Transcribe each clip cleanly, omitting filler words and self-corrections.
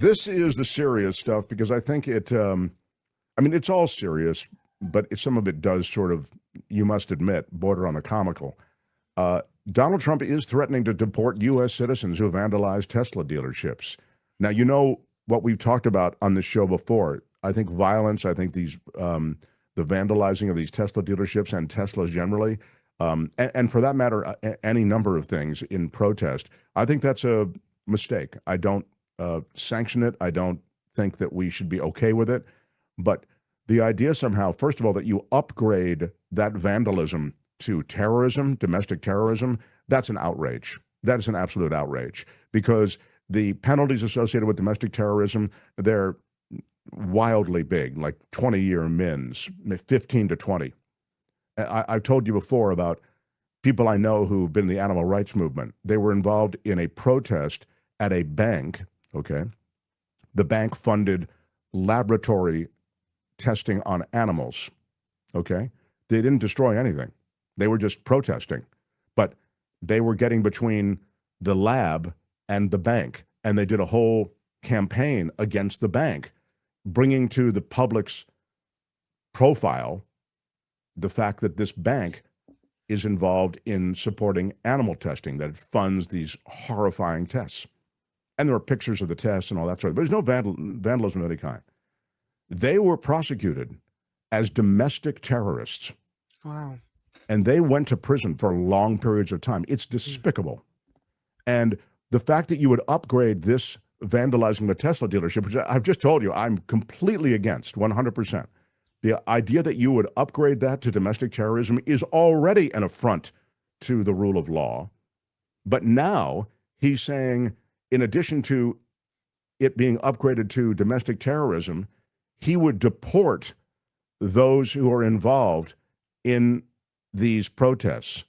This is the serious stuff because I think I mean, it's all serious, but some of it does sort of, you must admit, border on the comical. Uh, Donald Trump is threatening to deport U.S. citizens who vandalized Tesla dealerships. Now, you know what we've talked about on this show before. I think violence, I think the vandalizing of these Tesla dealerships and Teslas generally, and for that matter, any number of things in protest, I think that's a mistake. I don't sanction it. I don't think that we should be okay with it. But the idea somehow, first of all, that you upgrade that vandalism to terrorism, domestic terrorism, that's an outrage. That is an absolute outrage because the penalties associated with domestic terrorism, they're wildly big, like 20-year mins, 15 to 20. I've told you before about people I know who've been in the animal rights movement. They were involved in a protest at a bank, okay? The bank funded laboratory testing on animals, okay? They didn't destroy anything. They were just protesting. But they were getting between the lab and the bank, and they did a whole campaign against the bank, bringing to the public's profile the fact that this bank is involved in supporting animal testing, that it funds these horrifying tests. And there are pictures of the tests and all that sort of, but there's no vandalism of any kind. They were prosecuted as domestic terrorists. Wow. And they went to prison for long periods of time. It's despicable. And the fact that you would upgrade this vandalizing the Tesla dealership, which I've just told you, I'm completely against 100%. The idea that you would upgrade that to domestic terrorism is already an affront to the rule of law. But now he's saying, in addition to it being upgraded to domestic terrorism, he would deport those who are involved in these protests.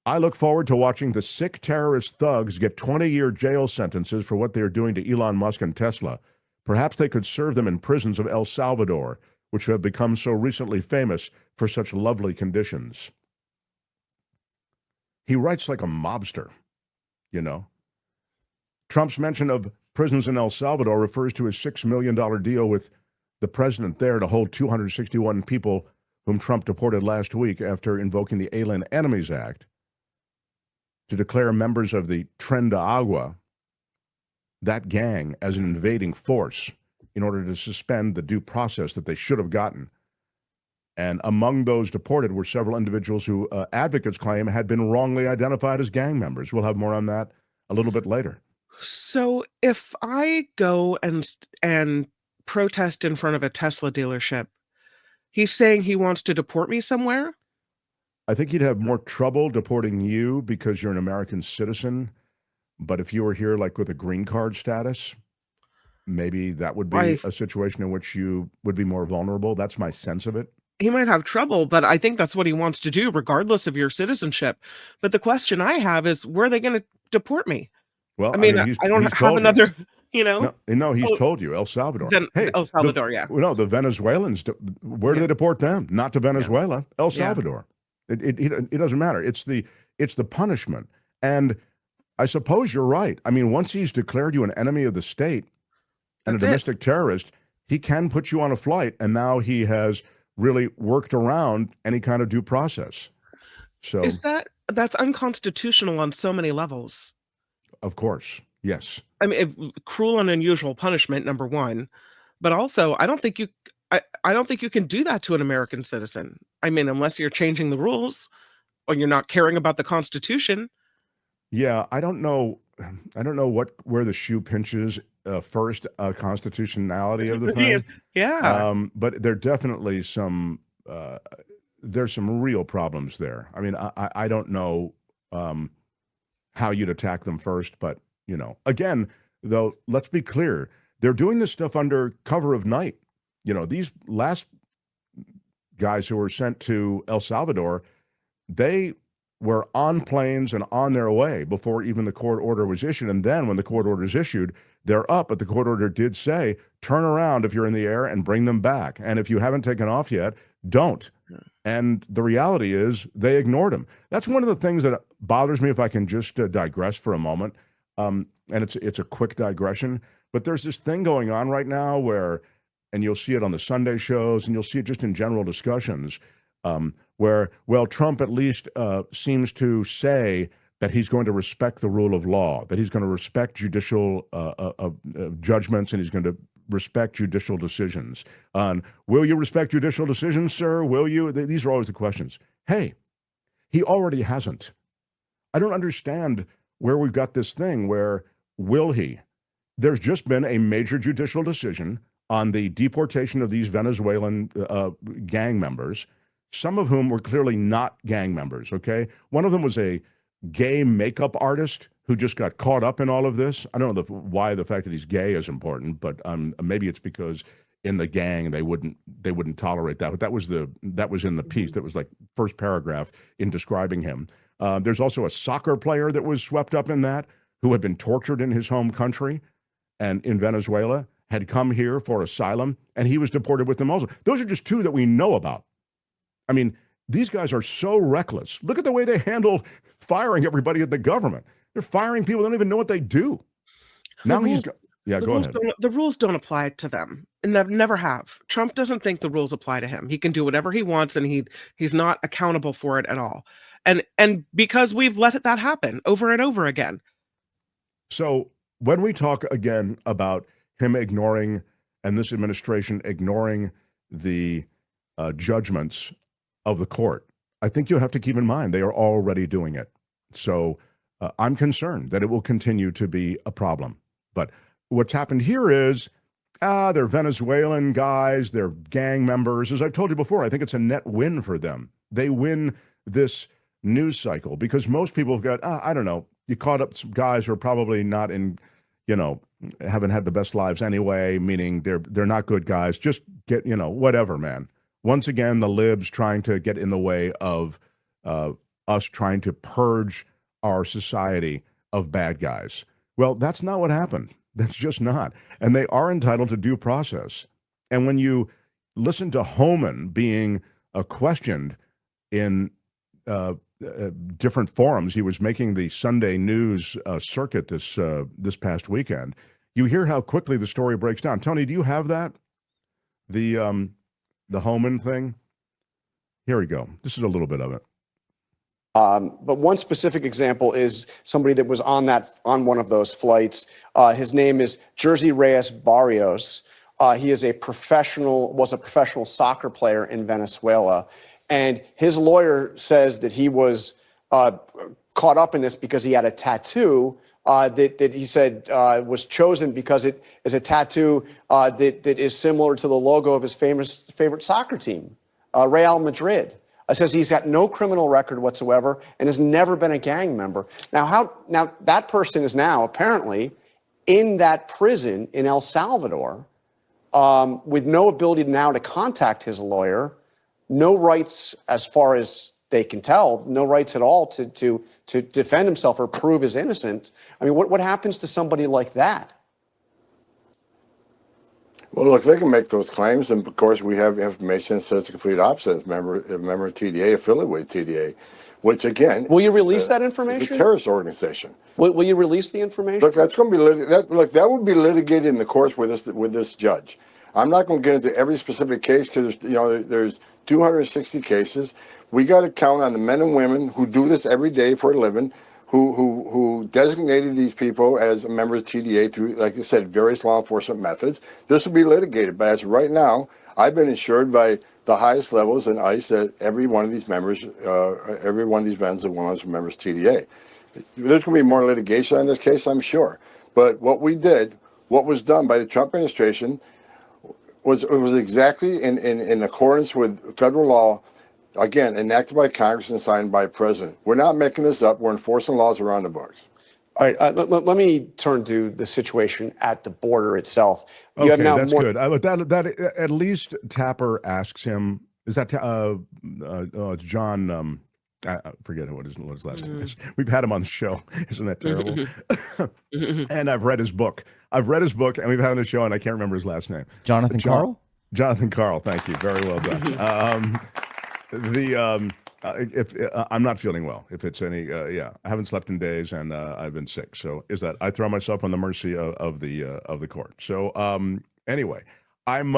I look forward to watching the sick terrorist thugs get 20-year jail sentences for what they're doing to Elon Musk and Tesla. Perhaps they could serve them in prisons of El Salvador, which have become so recently famous for such lovely conditions. He writes like a mobster, you know. Trump's mention of prisons in El Salvador refers to his $6 million deal with the president there to hold 261 people whom Trump deported last week after invoking the Alien Enemies Act to declare members of the Tren de Agua, that gang, as an invading force in order to suspend the due process that they should have gotten. And among those deported were several individuals who advocates claim had been wrongly identified as gang members. We'll have more on that a little bit later. So if I go and protest in front of a Tesla dealership, he's saying he wants to deport me somewhere? I think you'd have more trouble deporting you because you're an American citizen. But if you were here like with a green card status, maybe that would be a situation in which you would be more vulnerable. That's my sense of it. He might have trouble, but I think that's what he wants to do, regardless of your citizenship. But the question I have is, where are they going to deport me? Well, I mean, he's, I don't he's have another, you know? No, he's told you, El Salvador. Hey, El Salvador, yeah. No, the Venezuelans, where do they deport them? Not to Venezuela, El Salvador. It doesn't matter. It's the punishment. And I suppose you're right. I mean, once he's declared you an enemy of the state and a domestic terrorist, he can put you on a flight, and now he has really worked around any kind of due process. So that's unconstitutional on so many levels. Of course, yes. I mean, cruel and unusual punishment, number one, but also I don't think you can do that to an American citizen. I mean, unless you're changing the rules or you're not caring about the Constitution. Yeah, I don't know where the shoe pinches first, constitutionality of the thing. Yeah. But there definitely there's some real problems there. I mean, I don't know how you'd attack them first, but again, though, let's be clear, they're doing this stuff under cover of night. These last guys who were sent to El Salvador, they were on planes and on their way before even the court order was issued. And then when the court order is issued, they're up. But the court order did say, turn around if you're in the air and bring them back. And if you haven't taken off yet, don't. And the reality is they ignored him. That's one of the things that bothers me, if I can just digress for a moment. And it's a quick digression. But there's this thing going on right now where, and you'll see it on the Sunday shows, and you'll see it just in general discussions, where, well, Trump at least seems to say that he's going to respect the rule of law, that he's going to respect judicial judgments, and he's going to respect judicial decisions. Will you respect judicial decisions, sir? Will you? These are always the questions. Hey, he already hasn't. I don't understand where we've got this thing where, will he? There's just been a major judicial decision on the deportation of these Venezuelan gang members, some of whom were clearly not gang members, okay? One of them was a gay makeup artist who just got caught up in all of this. I don't know why the fact that he's gay is important, but maybe it's because in the gang they wouldn't tolerate that. But that was in the piece. That was like first paragraph in describing him. There's also a soccer player that was swept up in that, who had been tortured in his home country and in Venezuela, had come here for asylum, and he was deported with them also. Those are just two that we know about. I mean, these guys are so reckless. Look at the way they handle firing everybody at the government. They're firing people that don't even know what they do. Now he's go ahead. The rules don't apply to them, and they never have. Trump doesn't think the rules apply to him. He can do whatever he wants, and he's not accountable for it at all. And because we've let that happen over and over again. So when we talk again about him ignoring, and this administration ignoring the judgments of the court, I think you'll have to keep in mind they are already doing it. So I'm concerned that it will continue to be a problem. But what's happened here is, they're Venezuelan guys, they're gang members. As I've told you before, I think it's a net win for them. They win this news cycle because most people have got, I don't know, you caught up some guys who are probably not in, haven't had the best lives anyway, meaning they're not good guys. Just get, whatever, man. Once again, the libs trying to get in the way of us trying to purge our society of bad guys. Well, that's not what happened. That's just not. And they are entitled to due process. And when you listen to Homan being questioned in different forums, he was making the Sunday news circuit this past weekend. You hear how quickly the story breaks down. Tony, do you have that? The Homan thing? Here we go. This is a little bit of it. But one specific example is somebody that was on one of those flights. His name is Jersey Reyes Barrios. He is was a professional soccer player in Venezuela. And his lawyer says that he was caught up in this because he had a tattoo that he said was chosen because it is a tattoo that is similar to the logo of his favorite soccer team, Real Madrid. Says he's got no criminal record whatsoever and has never been a gang member. Now that person is now apparently in that prison in El Salvador with no ability now to contact his lawyer, no rights as far as they can tell, no rights at all to defend himself or prove his innocent. I mean, what happens to somebody like that? Well, look, they can make those claims, and of course, we have information that says the complete opposite. Member of TDA, affiliate with TDA, which again, will you release that information? A terrorist organization. Will you release the information? Look, that's going to be that will be litigated in the courts with this judge. I'm not going to get into every specific case because there's 260 cases. We got to count on the men and women who do this every day for a living, who designated these people as members of TDA through, like I said, various law enforcement methods. This will be litigated, but as of right now, I've been assured by the highest levels in ICE that every one of these members, every one of these Venezuelans are members of TDA. There's going to be more litigation on this case, I'm sure. But what was done by the Trump administration was exactly in accordance with federal law, again, enacted by Congress and signed by the president. We're not making this up. We're enforcing laws around the books. All right, let me turn to the situation at the border itself. Okay, that's good. That at least Tapper asks him. Is that it's John? I forget what his last name is. We've had him on the show. Isn't that terrible? And I've read his book. And we've had him on the show, and I can't remember his last name. Jonathan Carl. Jonathan Carl. Thank you. Very well done. I'm not feeling well, if it's any, I haven't slept in days and I've been sick. So I throw myself on the mercy of the court. So anyway, I'm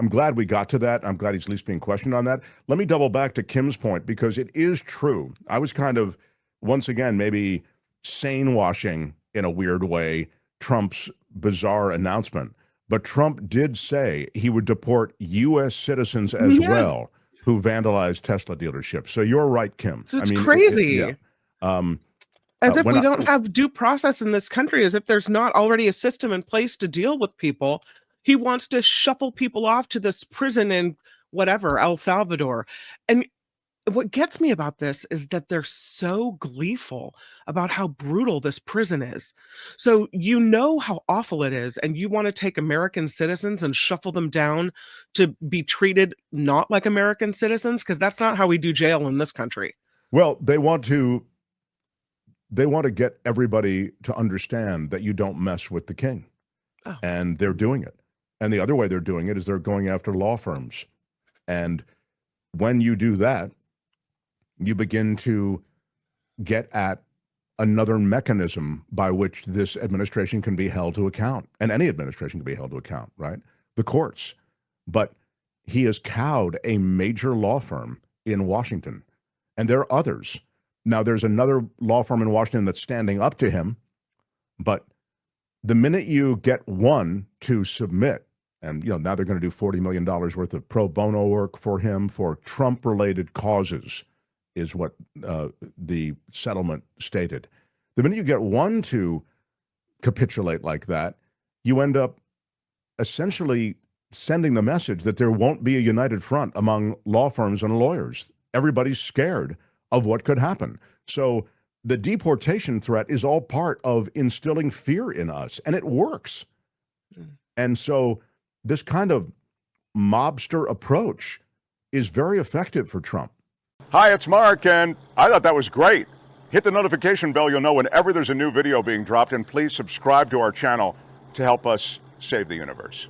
glad we got to that. I'm glad he's at least being questioned on that. Let me double back to Kim's point, because it is true. I was kind of, once again, maybe sane washing in a weird way Trump's bizarre announcement. But Trump did say he would deport U.S. citizens as well who vandalized Tesla dealerships. So you're right, Kim. So it's crazy. As if we when don't have due process in this country, as if there's not already a system in place to deal with people. He wants to shuffle people off to this prison in whatever, El Salvador. And what gets me about this is that they're so gleeful about how brutal this prison is. So you know how awful it is, and you want to take American citizens and shuffle them down to be treated not like American citizens, because that's not how we do jail in this country. Well, they want to get everybody to understand that you don't mess with the king. Oh. And they're doing it. And the other way they're doing it is they're going after law firms. And when you do that, you begin to get at another mechanism by which this administration can be held to account, and any administration can be held to account, right? The courts. But he has cowed a major law firm in Washington, and there are others. Now, there's another law firm in Washington that's standing up to him, but the minute you get one to submit, and now they're going to do $40 million worth of pro bono work for him for Trump-related causes, is what the settlement stated. The minute you get one to capitulate like that, you end up essentially sending the message that there won't be a united front among law firms and lawyers. Everybody's scared of what could happen. So the deportation threat is all part of instilling fear in us, and it works. And so this kind of mobster approach is very effective for Trump. Hi, it's Mark, and I thought that was great. Hit the notification bell, you'll know whenever there's a new video being dropped, and please subscribe to our channel to help us save the universe.